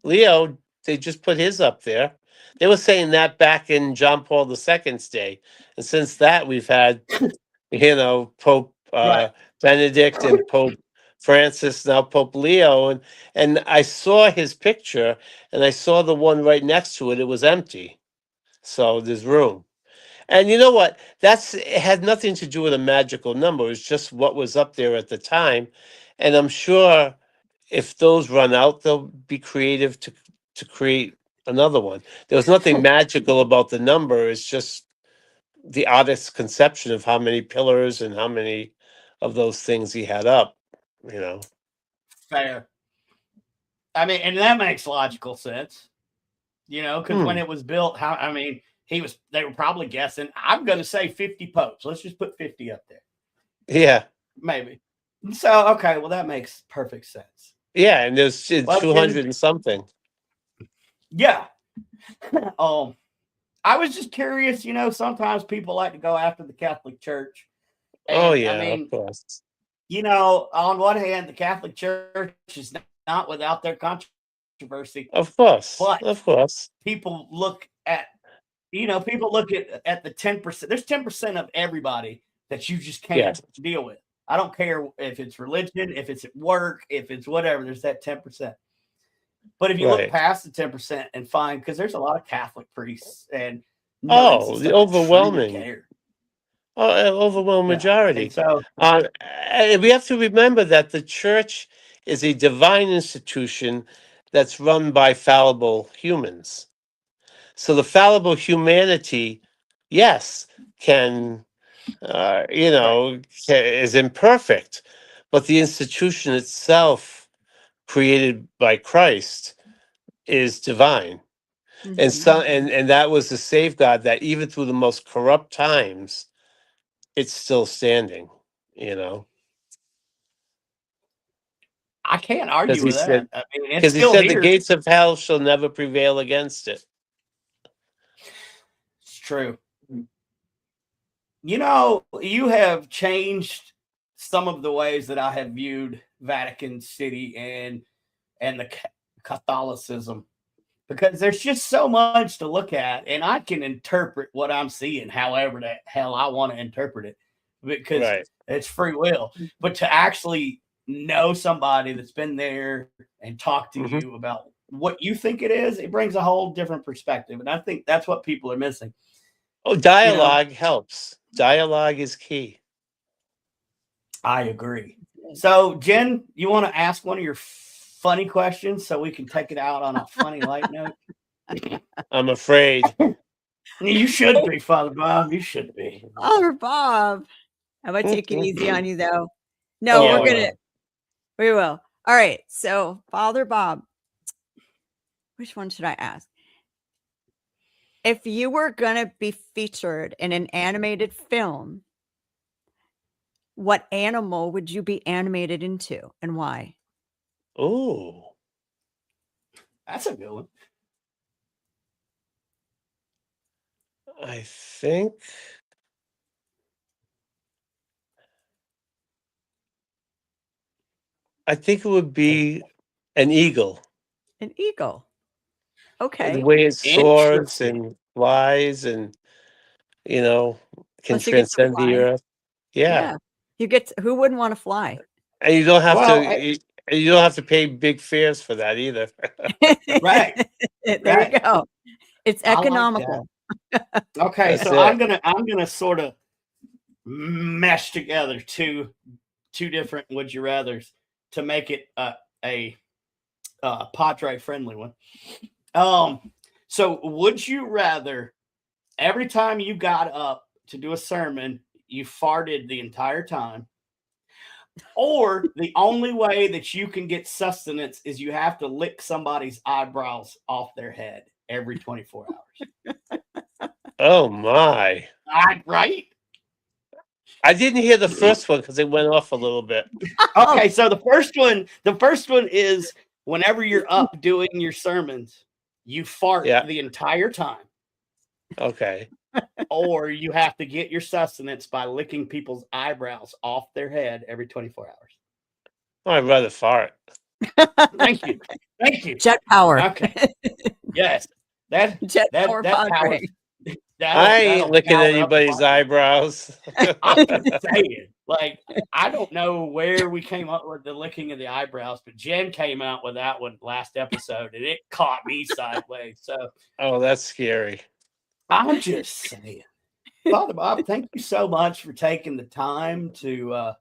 Leo, they just put his up there. They were saying that back in John Paul II's day, and since that we've had, Pope Right. Benedict and Pope Francis, now Pope Leo, and I saw his picture, and I saw the one right next to it. It was empty, so there's room. And you know what? It had nothing to do with a magical number. It was just what was up there at the time, and I'm sure if those run out, they'll be creative to create another one. There was nothing magical about the number. It's just the artist's conception of how many pillars and how many of those things he had up. You know. Fair. I mean, and that makes logical sense. Because when it was built, they were probably guessing, I'm going to say 50 popes. Let's just put 50 up there. Yeah. Maybe. So, okay, well, that makes perfect sense. Yeah, and there's 200 and something. Yeah. I was just curious, sometimes people like to go after the Catholic Church. And, of course. On one hand, the Catholic Church is not without their controversy. Of course. But of course. People look at the 10%. There's 10% of everybody that you just can't deal with. I don't care if it's religion, if it's at work, if it's whatever, there's that 10%. But if you look past the 10% and find, because there's a lot of Catholic priests and the overwhelming, overwhelming majority. So we have to remember that the church is a divine institution that's run by fallible humans. So the fallible humanity, yes, can is imperfect, but the institution itself, created by Christ, is divine. Mhm. And so, and that was the safeguard that even through the most corrupt times, it's still standing. I can't argue with that. I mean, it's because he still said here. the gates of hell shall never prevail against it. It's true. You have changed some of the ways that I have viewed Vatican City and the Catholicism, because there's just so much to look at, and I can interpret what I'm seeing however the hell I want to interpret it, because it's free will. But to actually know somebody that's been there and talk to you about what you think it is, it brings a whole different perspective. And I think that's what people are missing. Oh, dialogue helps. Dialogue is key. I agree. So, Jen, you want to ask one of your funny questions so we can take it out on a funny light note? I'm afraid. You should be, Father Bob. You should be. Father Bob. I might take it easy on you, though. No, we will. All right. So, Father Bob, which one should I ask? If you were going to be featured in an animated film, what animal would you be animated into and why? Oh, that's a good one. I think it would be an eagle. An eagle. Okay. The way it soars and flies and, can transcend the earth. Yeah. Who wouldn't want to fly? And you don't have to pay big fares for that either. Right. There you go. It's economical. Like okay, so I'm gonna sort of mesh together two different would you rathers to make it a Padre friendly one. So would you rather every time you got up to do a sermon, you farted the entire time, Or the only way that you can get sustenance is you have to lick somebody's eyebrows off their head every 24 hours. Oh my! Right? I didn't hear the first one because it went off a little bit. Okay, so the first one is whenever you're up doing your sermons, you fart Yeah. the entire time. Okay. Or you have to get your sustenance by licking people's eyebrows off their head every 24 hours. Oh, I'd rather fart. Thank you. Thank you. Jet power. Okay. Yes. Jet power That Padre. I ain't licking power up the anybody's body. eyebrows. I'm just saying, like, I don't know where we came up with the licking of the eyebrows, but Jen came out with that one last episode, and it caught me sideways. So, Oh, that's scary. I'm just saying, Father Bob, thank you so much for taking the time to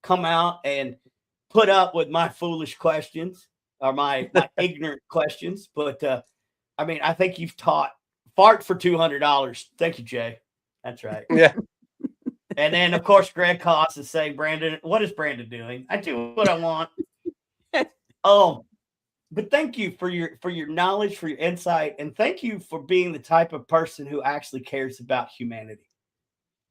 come out and put up with my foolish questions or my ignorant questions. But I mean, I think you've taught fart for $200. Thank you, Jay. That's right. Yeah. And then, of course, Greg Koss is saying, Brandon, what is Brandon doing? I do what I want. But thank you for your knowledge, for your insight, and thank you for being the type of person who actually cares about humanity.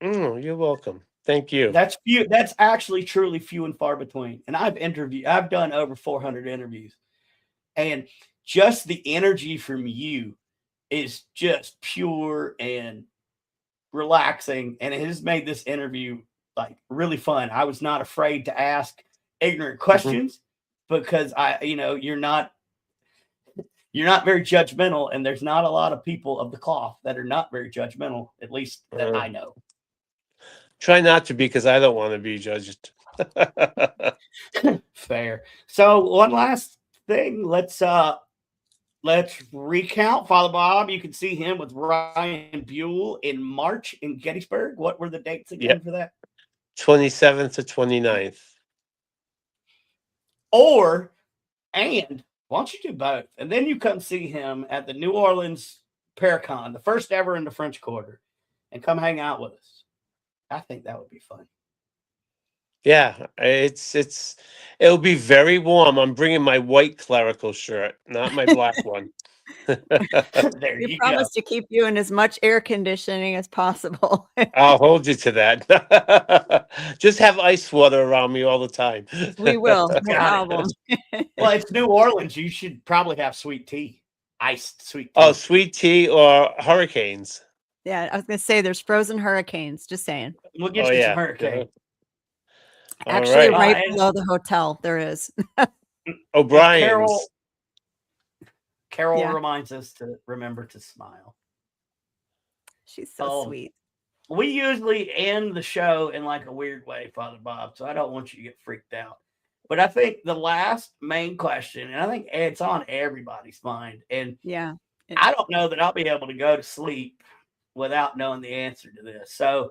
You're welcome. Thank you. That's few. That's actually truly few and far between. And I've done over 400 interviews, and just the energy from you is just pure and relaxing, and it has made this interview like really fun. I was not afraid to ask ignorant questions because you're not very judgmental, and there's not a lot of people of the cloth that are not very judgmental, at least that I know. Try not to be, because I don't want to be judged. Fair. So one last thing, let's recount. Father Bob, you can see him with Ryan Buell in March in Gettysburg. What were the dates again for that? 27th to 29th. And why don't you do both? And then you come see him at the New Orleans Paracon, the first ever in the French Quarter, and come hang out with us. I think that would be fun. Yeah, it'll be very warm. I'm bringing my white clerical shirt, not my black one. There We you promise to keep you in as much air conditioning as possible. I'll hold you to that. Just have ice water around me all the time. We will. No Got problem. Well, it's New Orleans. You should probably have sweet tea, iced sweet tea. Oh, sweet tea or hurricanes. Yeah, I was going to say there's frozen hurricanes. Just saying. We'll get you some hurricane. Actually, right. right below the hotel, there is. O'Brien's. Carol reminds us to remember to smile. She's so sweet. We usually end the show in like a weird way, Father Bob, so I don't want you to get freaked out. But I think the last main question, and I think it's on everybody's mind, and I don't know that I'll be able to go to sleep without knowing the answer to this. So